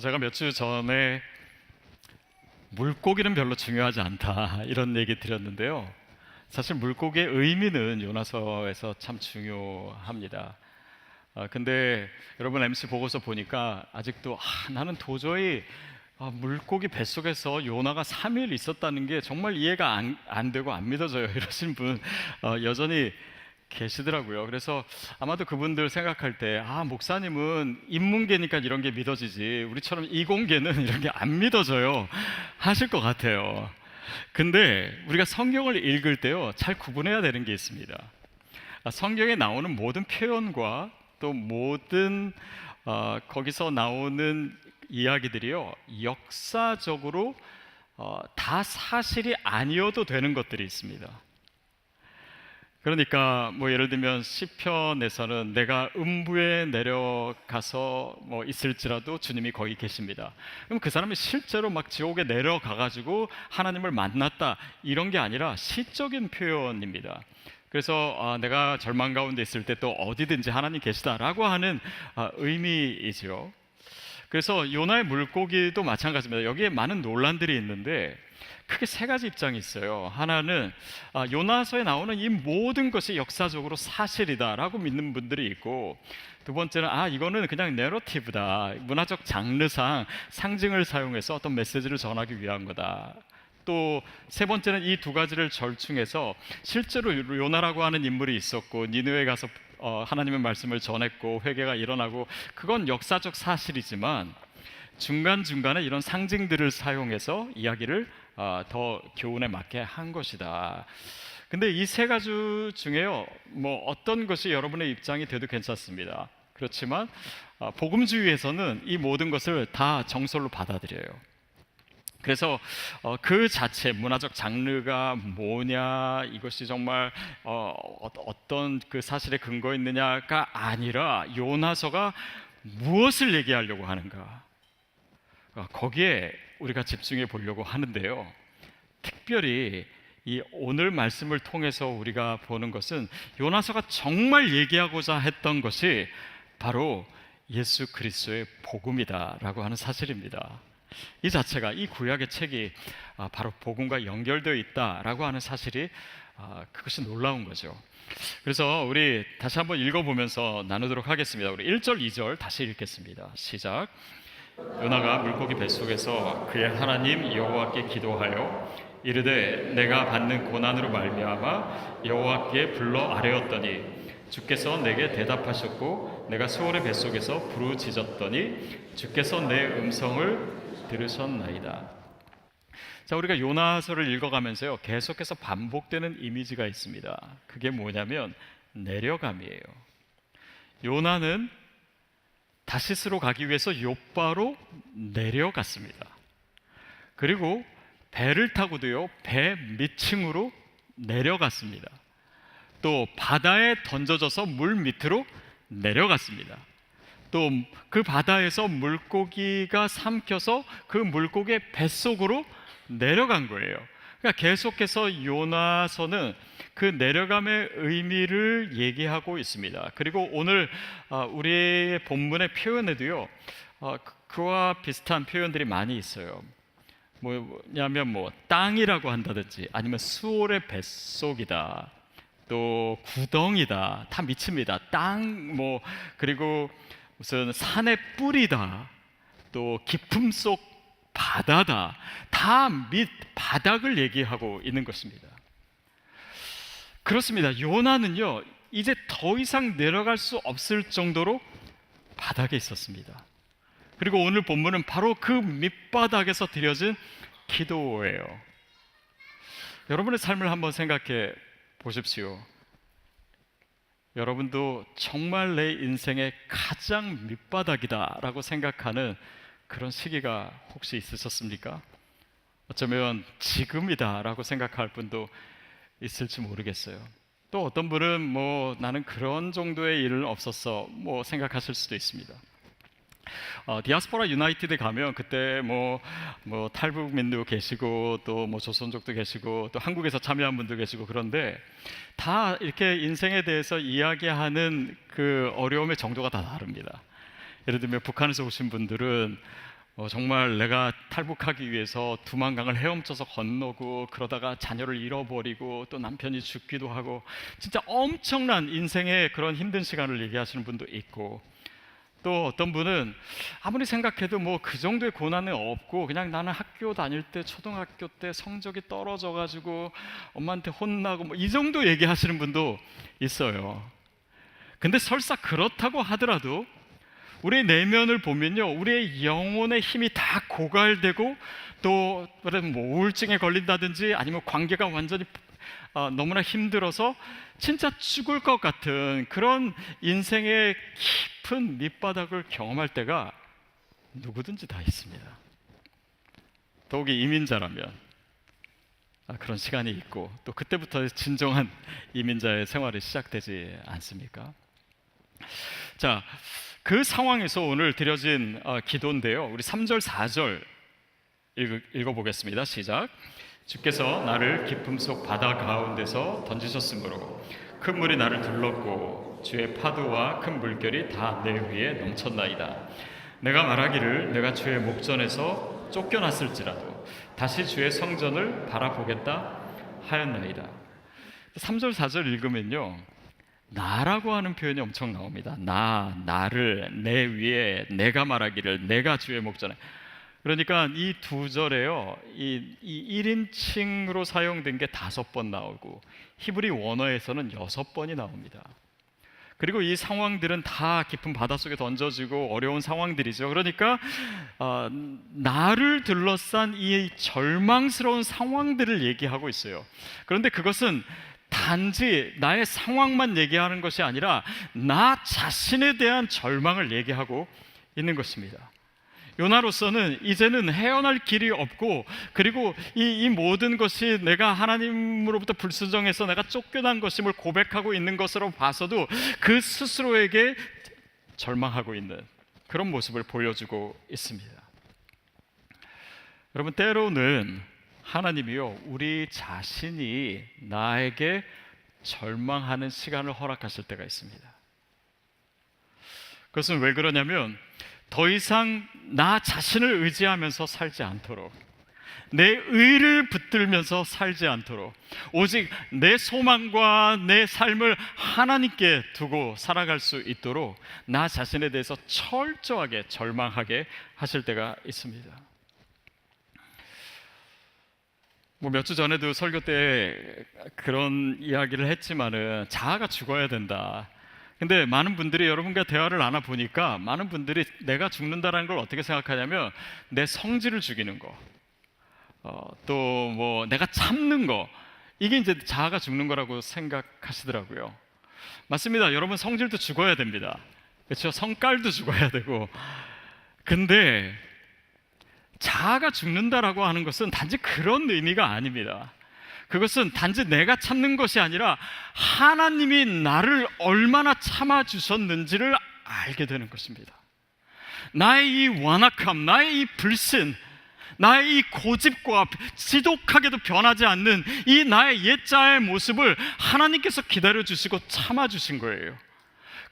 제가 몇 주 전에 물고기는 별로 중요하지 않다 이런 얘기 드렸는데요. 사실 물고기의 의미는 요나서에서 참 중요합니다. 근데 여러분 MC 보고서 보니까 아직도 나는 도저히 물고기 뱃속에서 요나가 3일 있었다는 게 정말 이해가 안 되고 안 믿어져요 이러신 분 여전히 계시더라고요. 그래서 아마도 그분들 생각할 때 목사님은 인문계니까 이런 게 믿어지지 우리처럼 이공계는 이런 게 안 믿어져요 하실 것 같아요. 근데 우리가 성경을 읽을 때요 잘 구분해야 되는 게 있습니다. 성경에 나오는 모든 표현과 또 모든 거기서 나오는 이야기들이요 역사적으로 다 사실이 아니어도 되는 것들이 있습니다. 그러니까 예를 들면 시편에서는 내가 음부에 내려가서 있을지라도 주님이 거기 계십니다. 그럼 그 사람이 실제로 막 지옥에 내려가가지고 하나님을 만났다 이런 게 아니라 시적인 표현입니다. 그래서 내가 절망 가운데 있을 때 또 어디든지 하나님 계시다라고 하는 의미이죠. 그래서 요나의 물고기도 마찬가지입니다. 여기에 많은 논란들이 있는데 크게 세 가지 입장이 있어요. 하나는 요나서에 나오는 이 모든 것이 역사적으로 사실이다라고 믿는 분들이 있고, 두 번째는 이거는 그냥 내러티브다, 문화적 장르상 상징을 사용해서 어떤 메시지를 전하기 위한 거다. 또 세 번째는 이 두 가지를 절충해서 실제로 요나라고 하는 인물이 있었고 니느웨에 가서 하나님의 말씀을 전했고 회개가 일어나고 그건 역사적 사실이지만 중간중간에 이런 상징들을 사용해서 이야기를 더 교훈에 맞게 한 것이다. 근데 이 세 가지 중에요 어떤 것이 여러분의 입장이 돼도 괜찮습니다. 그렇지만 복음주의에서는 이 모든 것을 다 정설로 받아들여요. 그래서 그 자체 문화적 장르가 뭐냐, 이것이 정말 어떤 그 사실에 근거 있느냐가 아니라 요나서가 무엇을 얘기하려고 하는가, 거기에 우리가 집중해 보려고 하는데요. 특별히 이 오늘 말씀을 통해서 우리가 보는 것은 요나서가 정말 얘기하고자 했던 것이 바로 예수 그리스도의 복음이다라고 하는 사실입니다. 이 자체가 이 구약의 책이 바로 복음과 연결되어 있다라고 하는 사실이 그것이 놀라운 거죠. 그래서 우리 다시 한번 읽어보면서 나누도록 하겠습니다. 우리 1절 2절 다시 읽겠습니다. 시작. 요나가 물고기 뱃속에서 그의 하나님 여호와께 기도하여 이르되 내가 받는 고난으로 말미암아 여호와께 불러 아뢰었더니 주께서 내게 대답하셨고 내가 수월의 뱃속에서 부르짖었더니 주께서 내 음성을 들으셨나이다. 자, 우리가 요나서를 읽어가면서요 계속해서 반복되는 이미지가 있습니다. 그게 뭐냐면 내려감이에요. 요나는 다시스로 가기 위해서 욥바로 내려갔습니다. 그리고 배를 타고도요 배 밑층으로 내려갔습니다. 또 바다에 던져져서 물 밑으로 내려갔습니다. 또 그 바다에서 물고기가 삼켜서 그 물고기의 뱃속으로 내려간 거예요. 그러니까 계속해서 요나서는 그 내려감의 의미를 얘기하고 있습니다. 그리고 오늘 우리의 본문의 표현에도요 그와 비슷한 표현들이 많이 있어요. 뭐냐면 땅이라고 한다든지 아니면 수월의 뱃속이다, 또 구덩이다, 다 미칩니다. 땅 그리고 무슨 산의 뿌리다, 또 깊음 속 바다다, 다 밑 바닥을 얘기하고 있는 것입니다. 그렇습니다. 요나는요 이제 더 이상 내려갈 수 없을 정도로 바닥에 있었습니다. 그리고 오늘 본문은 바로 그 밑바닥에서 드려진 기도예요. 여러분의 삶을 한번 생각해 보십시오. 여러분도 정말 내 인생의 가장 밑바닥이다라고 생각하는 그런 시기가 혹시 있으셨습니까? 어쩌면 지금이다라고 생각할 분도 있을지 모르겠어요. 또 어떤 분은 나는 그런 정도의 일은 없었어 생각하실 수도 있습니다. 디아스포라 유나이티드 가면 그때 탈북민도 계시고 또 조선족도 계시고 또 한국에서 참여한 분도 계시고 그런데 다 이렇게 인생에 대해서 이야기하는 그 어려움의 정도가 다 다릅니다. 예를 들면 북한에서 오신 분들은 정말 내가 탈북하기 위해서 두만강을 헤엄쳐서 건너고 그러다가 자녀를 잃어버리고 또 남편이 죽기도 하고 진짜 엄청난 인생의 그런 힘든 시간을 얘기하시는 분도 있고, 또 어떤 분은 아무리 생각해도 뭐 그 정도의 고난은 없고 그냥 나는 학교 다닐 때 초등학교 때 성적이 떨어져 가지고 엄마한테 혼나고 뭐 이 정도 얘기하시는 분도 있어요. 근데 설사 그렇다고 하더라도 우리의 내면을 보면요, 우리의 영혼의 힘이 다 고갈되고 또 뭐 우울증에 걸린다든지 아니면 관계가 완전히 너무나 힘들어서 진짜 죽을 것 같은 그런 인생의 깊은 밑바닥을 경험할 때가 누구든지 다 있습니다. 더욱이 이민자라면 그런 시간이 있고 또 그때부터 진정한 이민자의 생활이 시작되지 않습니까? 자, 그 상황에서 오늘 드려진 기도인데요, 우리 3절 4절 읽어보겠습니다. 시작. 주께서 나를 깊음 속 바다 가운데서 던지셨으므로 큰 물이 나를 둘렀고 주의 파도와 큰 물결이 다 내 위에 넘쳤나이다. 내가 말하기를 내가 주의 목전에서 쫓겨났을지라도 다시 주의 성전을 바라보겠다 하였나이다. 3절 4절 읽으면요, 나라고 하는 표현이 엄청 나옵니다. 나를, 내 위에, 내가 말하기를 내가 주의 목전에. 그러니까 이 두 절에요, 이 1인칭으로 사용된 게 5번 나오고 히브리 원어에서는 6번이 나옵니다. 그리고 이 상황들은 다 깊은 바닷속에 던져지고 어려운 상황들이죠. 그러니까 나를 둘러싼 이 절망스러운 상황들을 얘기하고 있어요. 그런데 그것은 단지 나의 상황만 얘기하는 것이 아니라 나 자신에 대한 절망을 얘기하고 있는 것입니다. 요나로서는 이제는 헤어날 길이 없고, 그리고 이 모든 것이 내가 하나님으로부터 불순종해서 내가 쫓겨난 것임을 고백하고 있는 것으로 봐서도 그 스스로에게 절망하고 있는 그런 모습을 보여주고 있습니다. 여러분, 때로는 하나님이요, 우리 자신이 나에게 절망하는 시간을 허락하실 때가 있습니다. 그것은 왜 그러냐면 더 이상 나 자신을 의지하면서 살지 않도록, 내 의를 붙들면서 살지 않도록, 오직 내 소망과 내 삶을 하나님께 두고 살아갈 수 있도록 나 자신에 대해서 철저하게 절망하게 하실 때가 있습니다. 뭐 몇 주 전에도 설교 때 그런 이야기를 했지만은 자아가 죽어야 된다. 근데 많은 분들이 여러분과 대화를 나눠 보니까 많은 분들이 내가 죽는다라는 걸 어떻게 생각하냐면 내 성질을 죽이는 거, 또 뭐 내가 참는 거, 이게 이제 자아가 죽는 거라고 생각하시더라고요. 맞습니다. 여러분, 성질도 죽어야 됩니다. 그렇죠? 성깔도 죽어야 되고. 근데 자아가 죽는다라고 하는 것은 단지 그런 의미가 아닙니다. 그것은 단지 내가 참는 것이 아니라 하나님이 나를 얼마나 참아주셨는지를 알게 되는 것입니다. 나의 이 완악함, 나의 이 불신, 나의 이 고집과 지독하게도 변하지 않는 이 나의 옛자의 모습을 하나님께서 기다려주시고 참아주신 거예요.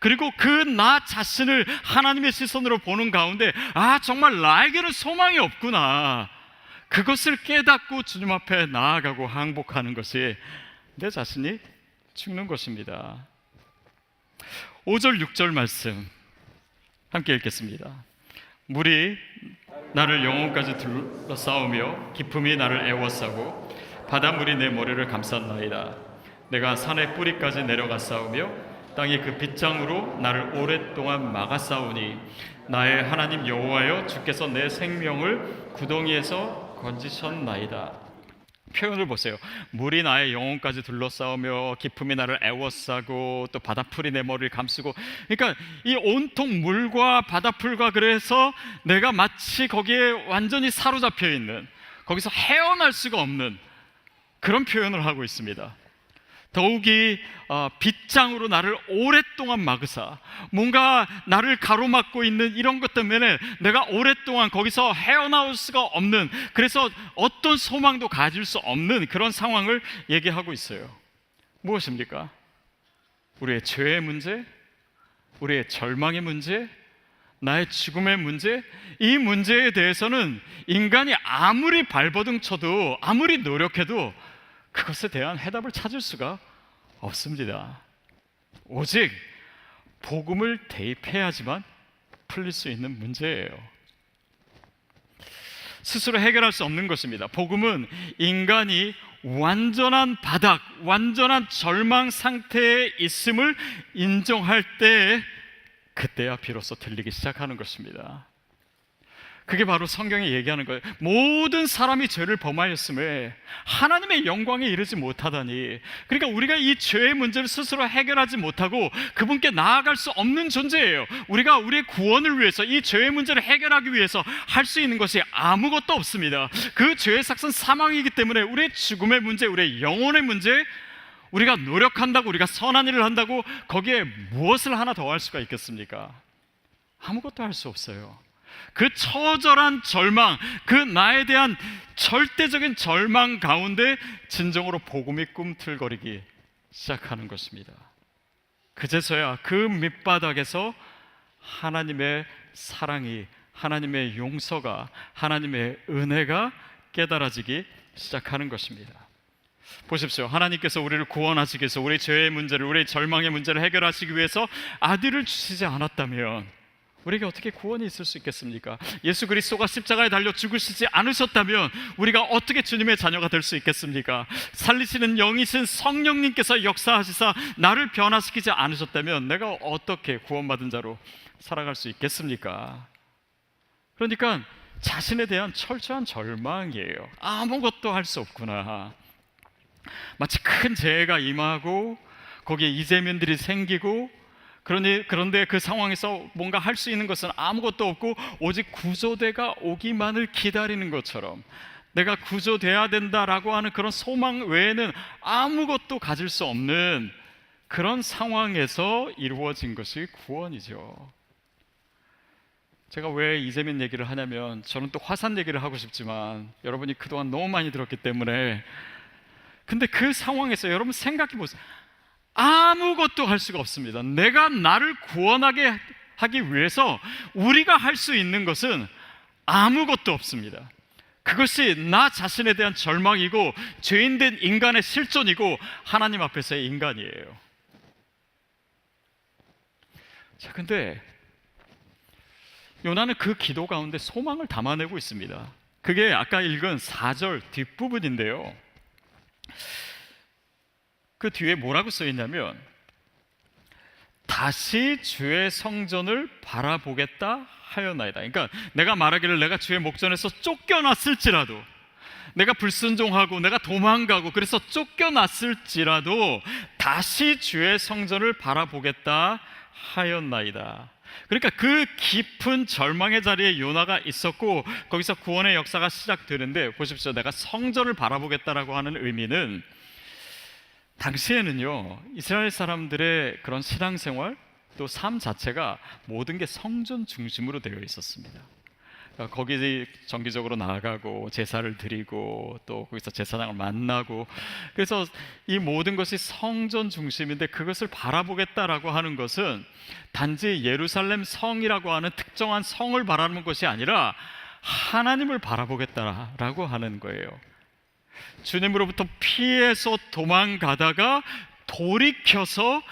그리고 그 나 자신을 하나님의 시선으로 보는 가운데 정말 나에게는 소망이 없구나, 그것을 깨닫고 주님 앞에 나아가고 항복하는 것이 내 자신이 죽는 것입니다. 5절 6절 말씀 함께 읽겠습니다. 물이 나를 영혼까지 둘러싸우며 깊음이 나를 애워싸고 바닷물이 내 머리를 감쌌나이다. 내가 산의 뿌리까지 내려갔사오며 땅이 그 빗장으로 나를 오랫동안 막았사오니 나의 하나님 여호와여, 주께서 내 생명을 구덩이에서 건지셨나이다. 표현을 보세요. 물이 나의 영혼까지 둘러싸우며 깊음이 나를 애워싸고 또 바닷풀이 내 머리를 감쓰고, 그러니까 이 온통 물과 바닷풀과, 그래서 내가 마치 거기에 완전히 사로잡혀 있는, 거기서 헤어날 수가 없는 그런 표현을 하고 있습니다. 더욱이 빗장으로 나를 오랫동안 막으사, 뭔가 나를 가로막고 있는 이런 것 때문에 내가 오랫동안 거기서 헤어나올 수가 없는, 그래서 어떤 소망도 가질 수 없는 그런 상황을 얘기하고 있어요. 무엇입니까? 우리의 죄의 문제, 우리의 절망의 문제, 나의 죽음의 문제, 이 문제에 대해서는 인간이 아무리 발버둥 쳐도 아무리 노력해도 그것에 대한 해답을 찾을 수가 없습니다. 오직 복음을 대입해야지만 풀릴 수 있는 문제예요. 스스로 해결할 수 없는 것입니다. 복음은 인간이 완전한 바닥, 완전한 절망 상태에 있음을 인정할 때, 그때야 비로소 들리기 시작하는 것입니다. 그게 바로 성경이 얘기하는 거예요. 모든 사람이 죄를 범하였음에 하나님의 영광에 이르지 못하다니. 그러니까 우리가 이 죄의 문제를 스스로 해결하지 못하고 그분께 나아갈 수 없는 존재예요. 우리가 우리의 구원을 위해서, 이 죄의 문제를 해결하기 위해서 할 수 있는 것이 아무것도 없습니다. 그 죄의 삭은 사망이기 때문에 우리의 죽음의 문제, 우리의 영혼의 문제, 우리가 노력한다고, 우리가 선한 일을 한다고 거기에 무엇을 하나 더 할 수가 있겠습니까? 아무것도 할 수 없어요. 그 처절한 절망, 그 나에 대한 절대적인 절망 가운데 진정으로 복음이 꿈틀거리기 시작하는 것입니다. 그제서야 그 밑바닥에서 하나님의 사랑이, 하나님의 용서가, 하나님의 은혜가 깨달아지기 시작하는 것입니다. 보십시오. 하나님께서 우리를 구원하시기 위해서, 우리 죄의 문제를, 우리 절망의 문제를 해결하시기 위해서 아들을 주시지 않았다면 우리에게 어떻게 구원이 있을 수 있겠습니까? 예수 그리스도가 십자가에 달려 죽으시지 않으셨다면 우리가 어떻게 주님의 자녀가 될 수 있겠습니까? 살리시는 영이신 성령님께서 역사하시사 나를 변화시키지 않으셨다면 내가 어떻게 구원받은 자로 살아갈 수 있겠습니까? 그러니까 자신에 대한 철저한 절망이에요. 아무것도 할 수 없구나. 마치 큰 재해가 임하고 거기에 이재민들이 생기고, 그런데 그 상황에서 뭔가 할 수 있는 것은 아무것도 없고 오직 구조대가 오기만을 기다리는 것처럼, 내가 구조돼야 된다라고 하는 그런 소망 외에는 아무것도 가질 수 없는 그런 상황에서 이루어진 것이 구원이죠. 제가 왜 이재민 얘기를 하냐면, 저는 또 화산 얘기를 하고 싶지만 여러분이 그동안 너무 많이 들었기 때문에. 근데 그 상황에서 여러분 생각해 보세요. 아무것도 할 수가 없습니다. 내가 나를 구원하게 하기 위해서 우리가 할 수 있는 것은 아무것도 없습니다. 그것이 나 자신에 대한 절망이고 죄인된 인간의 실존이고 하나님 앞에서의 인간이에요. 자, 근데 요나는 그 기도 가운데 소망을 담아내고 있습니다. 그게 아까 읽은 4절 뒷부분인데요, 그 뒤에 뭐라고 써있냐면, 다시 주의 성전을 바라보겠다 하였나이다. 그러니까 내가 말하기를 내가 주의 목전에서 쫓겨났을지라도, 내가 불순종하고 내가 도망가고 그래서 쫓겨났을지라도 다시 주의 성전을 바라보겠다 하였나이다. 그러니까 그 깊은 절망의 자리에 요나가 있었고 거기서 구원의 역사가 시작되는데, 보십시오. 내가 성전을 바라보겠다라고 하는 의미는, 당시에는요 이스라엘 사람들의 그런 신앙생활 또 삶 자체가 모든 게 성전 중심으로 되어 있었습니다. 그러니까 거기 정기적으로 나아가고 제사를 드리고 또 거기서 제사장을 만나고, 그래서 이 모든 것이 성전 중심인데, 그것을 바라보겠다라고 하는 것은 단지 예루살렘 성이라고 하는 특정한 성을 바라는 것이 아니라 하나님을 바라보겠다라고 하는 거예요. 주님으로부터 피해서 도망가다가 돌이켜서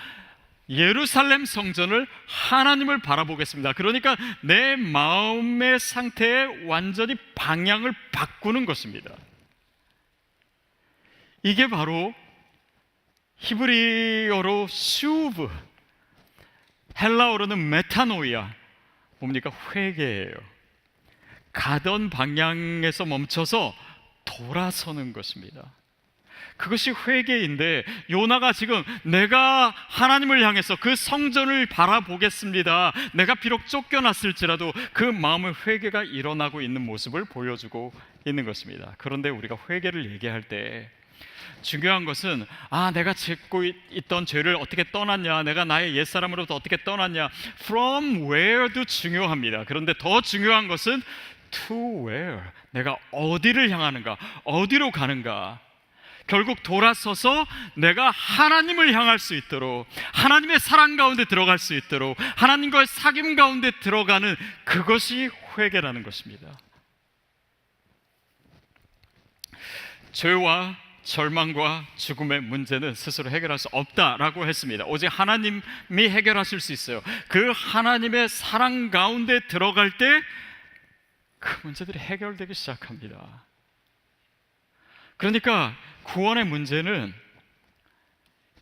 예루살렘 성전을, 하나님을 바라보겠습니다. 그러니까 내 마음의 상태에 완전히 방향을 바꾸는 것입니다. 이게 바로 히브리어로 슈브, 헬라어로는 메타노이아, 뭡니까? 회개예요. 가던 방향에서 멈춰서 돌아서는 것입니다. 그것이 회개인데, 요나가 지금 내가 하나님을 향해서 그 성전을 바라보겠습니다, 내가 비록 쫓겨났을지라도 그 마음의 회개가 일어나고 있는 모습을 보여주고 있는 것입니다. 그런데 우리가 회개를 얘기할 때 중요한 것은, 내가 짓고 있던 죄를 어떻게 떠났냐, 내가 나의 옛사람으로부터 어떻게 떠났냐, from where도 중요합니다. 그런데 더 중요한 것은 to where, 내가 어디를 향하는가, 어디로 가는가. 결국 돌아서서 내가 하나님을 향할 수 있도록, 하나님의 사랑 가운데 들어갈 수 있도록, 하나님과의 사귐 가운데 들어가는 그것이 회개라는 것입니다. 죄와 절망과 죽음의 문제는 스스로 해결할 수 없다라고 했습니다. 오직 하나님이 해결하실 수 있어요. 그 하나님의 사랑 가운데 들어갈 때 그 문제들이 해결되기 시작합니다. 그러니까 구원의 문제는,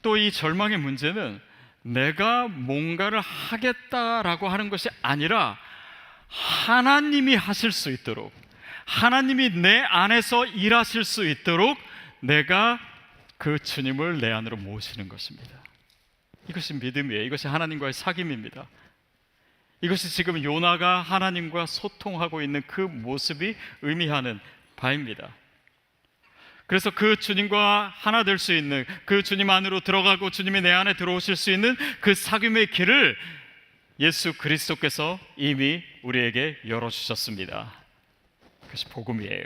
또 이 절망의 문제는 내가 뭔가를 하겠다라고 하는 것이 아니라 하나님이 하실 수 있도록, 하나님이 내 안에서 일하실 수 있도록 내가 그 주님을 내 안으로 모시는 것입니다. 이것이 믿음이에요. 이것이 하나님과의 사귐입니다. 이것이 지금 요나가 하나님과 소통하고 있는 그 모습이 의미하는 바입니다. 그래서 그 주님과 하나 될 수 있는, 그 주님 안으로 들어가고 주님이 내 안에 들어오실 수 있는 그 사귐의 길을 예수 그리스도께서 이미 우리에게 열어주셨습니다. 그것이 복음이에요.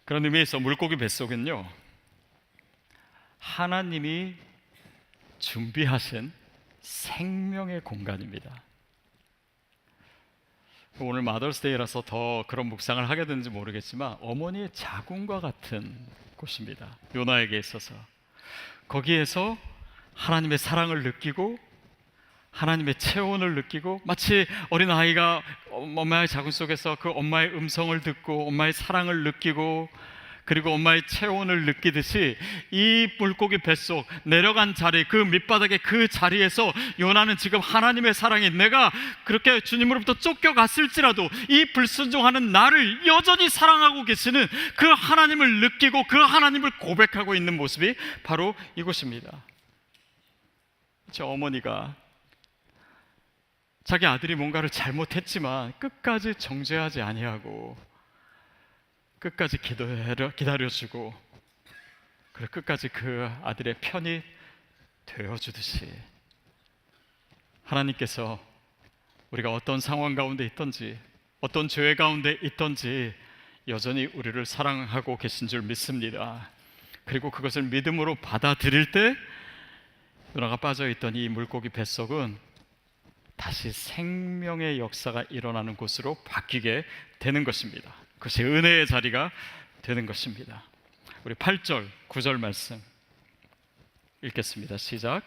그런 의미에서 물고기 뱃속은요, 하나님이 준비하신 생명의 공간입니다. 오늘 마더스데이라서 더 그런 묵상을 하게 되는지 모르겠지만 어머니의 자궁과 같은 곳입니다. 요나에게 있어서 거기에서 하나님의 사랑을 느끼고 하나님의 체온을 느끼고, 마치 어린아이가 엄마의 자궁 속에서 그 엄마의 음성을 듣고 엄마의 사랑을 느끼고 그리고 엄마의 체온을 느끼듯이 이 물고기 뱃속 내려간 자리, 그 밑바닥의 그 자리에서 요나는 지금 하나님의 사랑이, 내가 그렇게 주님으로부터 쫓겨갔을지라도 이 불순종하는 나를 여전히 사랑하고 계시는 그 하나님을 느끼고 그 하나님을 고백하고 있는 모습이 바로 이곳입니다. 저 어머니가 자기 아들이 뭔가를 잘못했지만 끝까지 정죄하지 아니하고 끝까지 기다려주고, 그리고 끝까지 그 아들의 편이 되어주듯이 하나님께서 우리가 어떤 상황 가운데 있든지 어떤 죄 가운데 있든지 여전히 우리를 사랑하고 계신 줄 믿습니다. 그리고 그것을 믿음으로 받아들일 때 요나가 빠져있던 이 물고기 뱃속은 다시 생명의 역사가 일어나는 곳으로 바뀌게 되는 것입니다. 그것이 은혜의 자리가 되는 것입니다. 우리 8절, 9절 말씀 읽겠습니다. 시작.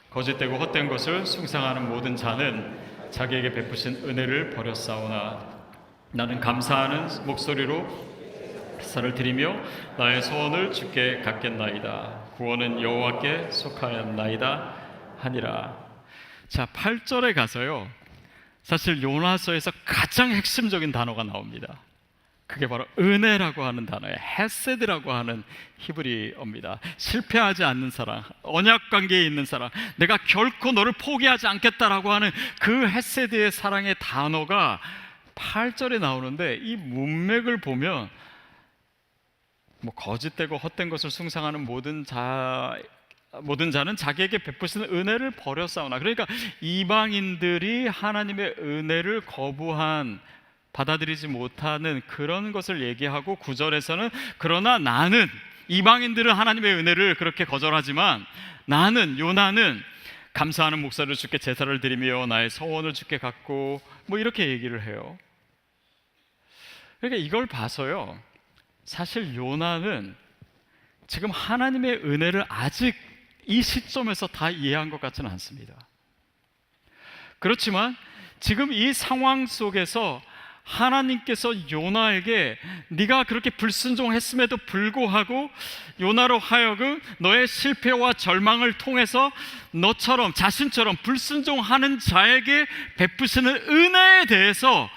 거짓되고 헛된 것을 숭상하는 모든 자는 자기에게 베푸신 은혜를 버렸사오나 나는 감사하는 목소리로 제사를 드리며 나의 소원을 주께 갖겠나이다. 구원은 여호와께 속하였나이다 하니라. 자, 8절에 가서요, 사실 요나서에서 가장 핵심적인 단어가 나옵니다. 그게 바로 은혜라고 하는 단어예요. 헤세드라고 하는 히브리어입니다. 실패하지 않는 사랑, 언약 관계에 있는 사랑, 내가 결코 너를 포기하지 않겠다라고 하는 그 헤세드의 사랑의 단어가 8절에 나오는데, 이 문맥을 보면 거짓되고 헛된 것을 숭상하는 모든 자는 자기에게 베푸시는 은혜를 버렸사오나, 그러니까 이방인들이 하나님의 은혜를 거부한, 받아들이지 못하는 그런 것을 얘기하고, 9절에서는 그러나 나는, 이방인들은 하나님의 은혜를 그렇게 거절하지만 나는, 요나는 감사하는 목소리를 주께 제사를 드리며 나의 소원을 주께 갖고, 이렇게 얘기를 해요. 그러니까 이걸 봐서요, 사실 요나는 지금 하나님의 은혜를 아직 이 시점에서 다 이해한 것 같지는 않습니다. 그렇지만 지금 이 상황 속에서 하나님께서 요나에게 네가 그렇게 불순종했음에도 불구하고 요나로 하여금 너의 실패와 절망을 통해서 너처럼, 자신처럼 불순종하는 자에게 베푸시는 은혜에 대해서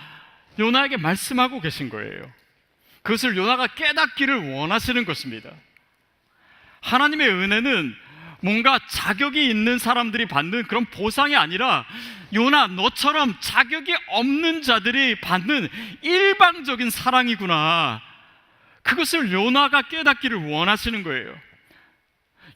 요나에게 말씀하고 계신 거예요. 그것을 요나가 깨닫기를 원하시는 것입니다. 하나님의 은혜는 뭔가 자격이 있는 사람들이 받는 그런 보상이 아니라, 요나 너처럼 자격이 없는 자들이 받는 일방적인 사랑이구나, 그것을 요나가 깨닫기를 원하시는 거예요.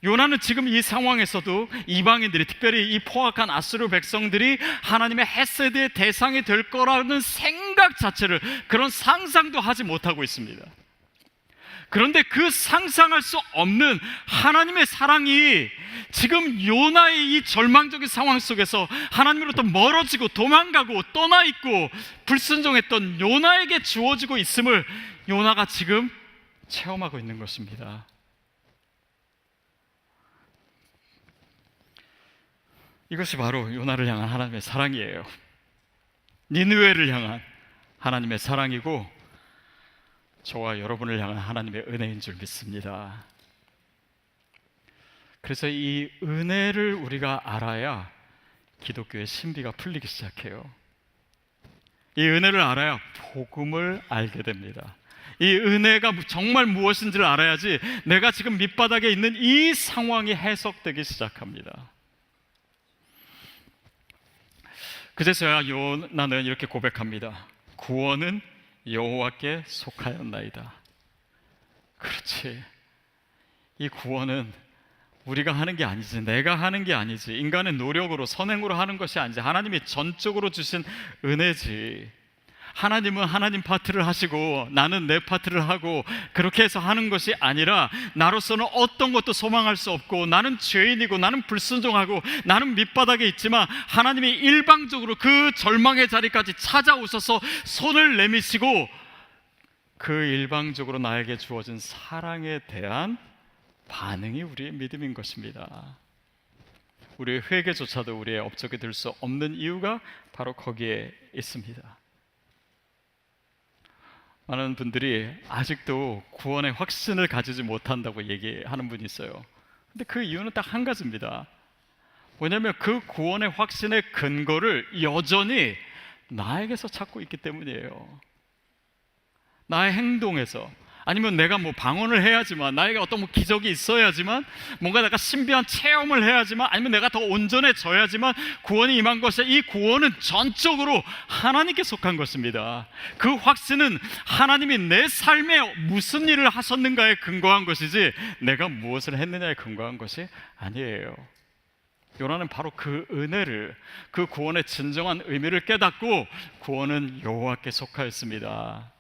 요나는 지금 이 상황에서도 이방인들이, 특별히 이 포악한 아수르 백성들이 하나님의 헤세드의 대상이 될 거라는 생각 자체를, 그런 상상도 하지 못하고 있습니다. 그런데 그 상상할 수 없는 하나님의 사랑이 지금 요나의 이 절망적인 상황 속에서 하나님으로부터 멀어지고 도망가고 떠나 있고 불순종했던 요나에게 주어지고 있음을 요나가 지금 체험하고 있는 것입니다. 이것이 바로 요나를 향한 하나님의 사랑이에요. 니느웨를 향한 하나님의 사랑이고 저와 여러분을 향한 하나님의 은혜인 줄 믿습니다. 그래서 이 은혜를 우리가 알아야 기독교의 신비가 풀리기 시작해요. 이 은혜를 알아야 복음을 알게 됩니다. 이 은혜가 정말 무엇인지를 알아야지 내가 지금 밑바닥에 있는 이 상황이 해석되기 시작합니다. 그제서야 요나는 이렇게 고백합니다. 구원은 여호와께 속하였나이다. 그렇지. 이 구원은 우리가 하는 게 아니지, 내가 하는 게 아니지, 인간의 노력으로 선행으로 하는 것이 아니지, 하나님이 전적으로 주신 은혜지. 하나님은 하나님 파트를 하시고 나는 내 파트를 하고 그렇게 해서 하는 것이 아니라 나로서는 어떤 것도 소망할 수 없고 나는 죄인이고 나는 불순종하고 나는 밑바닥에 있지만 하나님이 일방적으로 그 절망의 자리까지 찾아오셔서 손을 내미시고 그 일방적으로 나에게 주어진 사랑에 대한 반응이 우리의 믿음인 것입니다. 우리의 회개조차도 우리의 업적이 될 수 없는 이유가 바로 거기에 있습니다. 많은 분들이 아직도 구원의 확신을 가지지 못한다고 얘기하는 분이 있어요. 근데 그 이유는 딱 한 가지입니다. 뭐냐면 그 구원의 확신의 근거를 여전히 나에게서 찾고 있기 때문이에요. 나의 행동에서, 아니면 내가 뭐 방언을 해야지만, 나에게 어떤 뭐 기적이 있어야지만, 뭔가 내가 신비한 체험을 해야지만, 아니면 내가 더 온전해져야지만 구원이 임한 것이, 이 구원은 전적으로 하나님께 속한 것입니다. 그 확신은 하나님이 내 삶에 무슨 일을 하셨는가에 근거한 것이지 내가 무엇을 했느냐에 근거한 것이 아니에요. 요나는 바로 그 은혜를, 그 구원의 진정한 의미를 깨닫고 구원은 여호와께 속하였습니다,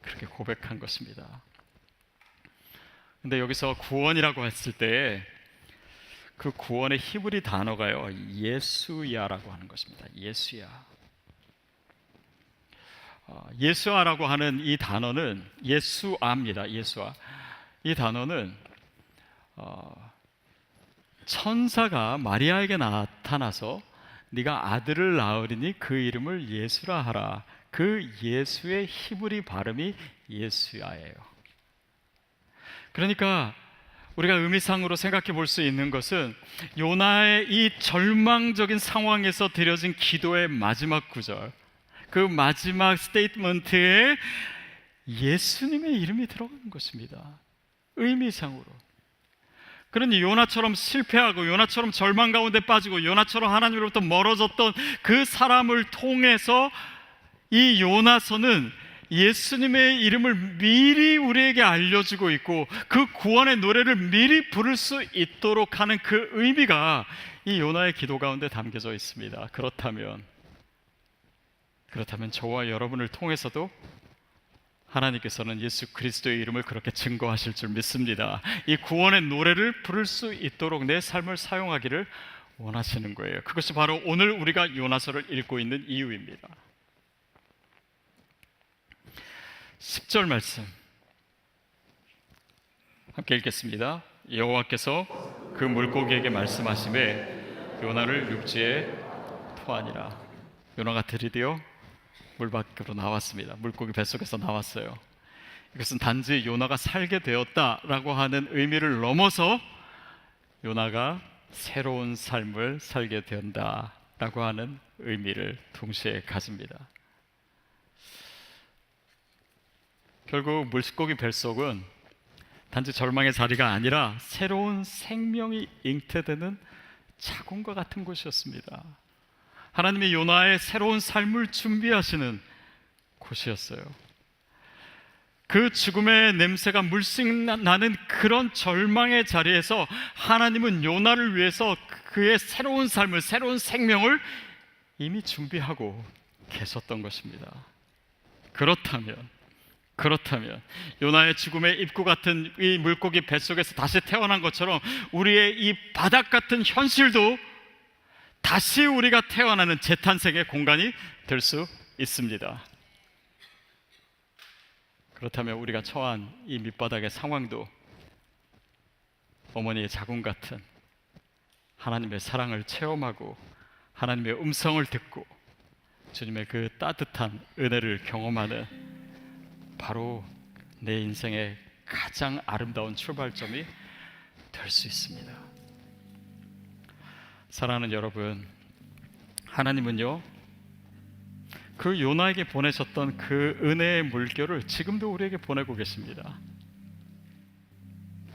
그렇게 고백한 것입니다. 근데 여기서 구원이라고 했을 때 그 구원의 히브리 단어가요, 예수야라고 하는 것입니다. 예수야. 예수아라고 하는 이 단어는 예수아입니다. 예수아. 이 단어는 천사가 마리아에게 나타나서 네가 아들을 낳으리니 그 이름을 예수라 하라. 그 예수의 히브리 발음이 예수야예요. 그러니까 우리가 의미상으로 생각해 볼 수 있는 것은 요나의 이 절망적인 상황에서 드려진 기도의 마지막 구절, 그 마지막 스테이트먼트에 예수님의 이름이 들어가는 것입니다. 의미상으로. 그러니 요나처럼 실패하고 요나처럼 절망 가운데 빠지고 요나처럼 하나님으로부터 멀어졌던 그 사람을 통해서 이 요나서는 예수님의 이름을 미리 우리에게 알려주고 있고 그 구원의 노래를 미리 부를 수 있도록 하는 그 의미가 이 요나의 기도 가운데 담겨져 있습니다. 그렇다면 저와 여러분을 통해서도 하나님께서는 예수 그리스도의 이름을 그렇게 증거하실 줄 믿습니다. 이 구원의 노래를 부를 수 있도록 내 삶을 사용하기를 원하시는 거예요. 그것이 바로 오늘 우리가 요나서를 읽고 있는 이유입니다. 10절 말씀 함께 읽겠습니다. 여호와께서 그 물고기에게 말씀하시매 요나를 육지에 토하니라. 요나가 들이대어 물 밖으로 나왔습니다. 물고기 뱃속에서 나왔어요. 이것은 단지 요나가 살게 되었다라고 하는 의미를 넘어서 요나가 새로운 삶을 살게 된다라고 하는 의미를 동시에 가집니다. 결국 물고기 뱃속은 단지 절망의 자리가 아니라 새로운 생명이 잉태되는 자궁과 같은 곳이었습니다. 하나님이 요나의 새로운 삶을 준비하시는 곳이었어요. 그 죽음의 냄새가 물씬 나는 그런 절망의 자리에서 하나님은 요나를 위해서 그의 새로운 삶을, 새로운 생명을 이미 준비하고 계셨던 것입니다. 그렇다면 그렇다면 요나의 죽음의 입구 같은 이 물고기 뱃속에서 다시 태어난 것처럼 우리의 이 바닥 같은 현실도 다시 우리가 태어나는 재탄생의 공간이 될 수 있습니다. 그렇다면 우리가 처한 이 밑바닥의 상황도 어머니의 자궁 같은 하나님의 사랑을 체험하고 하나님의 음성을 듣고 주님의 그 따뜻한 은혜를 경험하는 바로 내 인생의 가장 아름다운 출발점이 될 수 있습니다. 사랑하는 여러분, 하나님은요 그 요나에게 보내셨던 그 은혜의 물결을 지금도 우리에게 보내고 계십니다.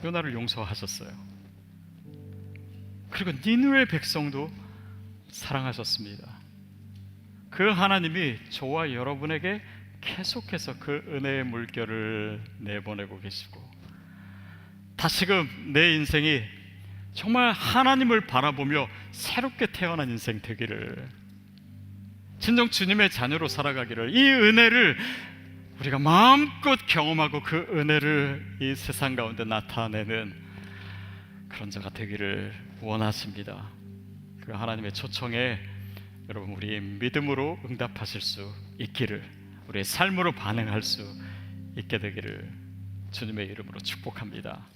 요나를 용서하셨어요. 그리고 니느웨 백성도 사랑하셨습니다. 그 하나님이 저와 여러분에게 계속해서 그 은혜의 물결을 내보내고 계시고, 다시금 내 인생이 정말 하나님을 바라보며 새롭게 태어난 인생 되기를, 진정 주님의 자녀로 살아가기를, 이 은혜를 우리가 마음껏 경험하고 그 은혜를 이 세상 가운데 나타내는 그런 자가 되기를 원하십니다. 그 하나님의 초청에 여러분 우리 믿음으로 응답하실 수 있기를, 우리의 삶으로 반응할 수 있게 되기를 주님의 이름으로 축복합니다.